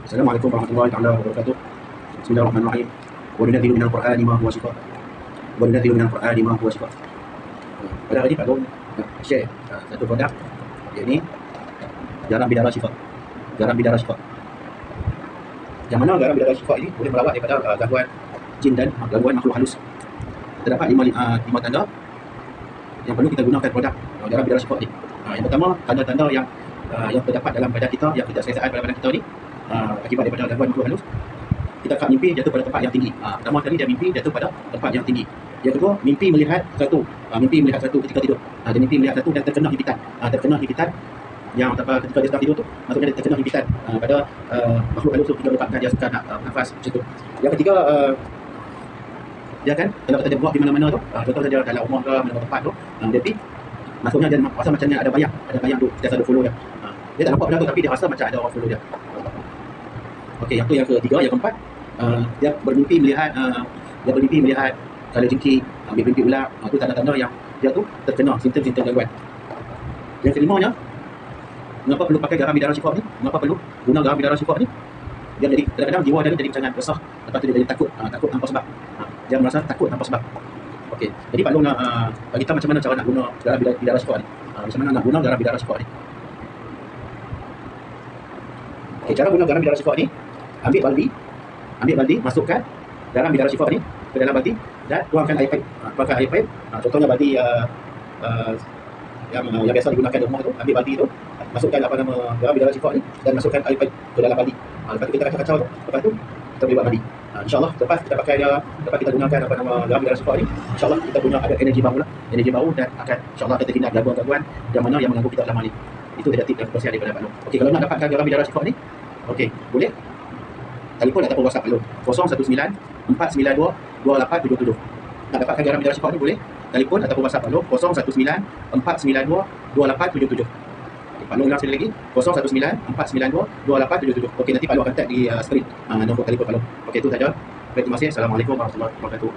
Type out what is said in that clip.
Assalamualaikum warahmatullahi taala wabarakatuh. Bismillahirrahmanirrahim. Wa nunazzilu minal Qur'ani ma huwa shifaa. Wa nunazzilu minal Qur'ani ma huwa shifaa. Pada hari ini Pak Long nak share satu produk, iaitu garam bidara syifa. Garam bidara syifa. Yang mana garam bidara syifa ini boleh merawat daripada gangguan jin dan gangguan makhluk halus. Terdapat lima tanda yang perlu kita gunakan produk garam bidara syifa ini. Yang pertama, tanda-tanda yang terdapat dalam badan kita, yang ketidakselesaan pada badan kita ni akibat daripada gangguan makhluk halus. Kita akan mimpi jatuh pada tempat yang tinggi. Pertama kali dia mimpi jatuh pada tempat yang tinggi. Yang kedua, mimpi melihat satu. Mimpi melihat satu ketika tidur. Dia mimpi melihat satu dan terkena himpitan. Terkena himpitan yang ketika dia sedang tidur tu, maksudnya dia terkena himpitan pada makhluk halus tu, hingga menyebabkan dia suka nak nafas macam tu. Yang ketiga, dia kan kalau kita buat di mana-mana tu, contoh saja dalam rumah ke mana-mana tempat tu, dia pergi, maksudnya dia rasa macam ni ada bayang tu, dia ada follow dia. Dia tak nampak benda tu tapi dia rasa macam ada orang follow dia. Okey, yang tu yang ketiga. Yang keempat, dia bermimpi melihat kala jengking, bermimpi ular. Itu tanda-tanda yang dia tu terkena simptom-simptom gangguan. Yang kelimanya, mengapa perlu pakai garam bidara syifa ni? Mengapa perlu guna garam bidara syifa ni? Dia jadi kadang-kadang jiwa dia jadi macam resah, lepas tu dia jadi takut tanpa sebab. Dia merasa takut tanpa sebab. Okey, jadi Pak Long nak bagi tahu macam mana cara nak guna garam bidara syifa ni. Macam mana nak guna garam bidara syifa ni? Okey, cara guna garam bidara syifa ni, ambil baldi, masukkan garam bidara syifa ni ke dalam baldi dan tuangkan air paip. Contohnya baldi yang biasa digunakan di rumah tu, ambil baldi tu, masukkan garam bidara syifa ni dan masukkan air paip ke dalam baldi. Lepas tu kita kacau-kacau tu. Lepas tu kita boleh buat mandi. InsyaAllah lepas kita pakai dia, lepas kita gunakan garam bidara syifa ni, InsyaAllah kita punya ada energi baru dan akan InsyaAllah kita terhindar gangguan-gangguan yang mana yang mengganggu kita selama ni. Itu dia tip dan perkongsian daripada Pak Long. Okey, kalau nak dapatkan garam bidara syifa ni, okey, boleh telefon ataupun WhatsApp Pak Long 019 492 2877. Nak dapatkan garam bidara syifa ni boleh telefon ataupun WhatsApp Pak Long 019 492 2877. Pak Long ulang sekali lagi 019 492 2877. Okey, nanti Pak Long akan tag di skrin nombor telefon Pak Long. Okey, itu saja. Terima kasih. Assalamualaikum warahmatullahi wabarakatuh.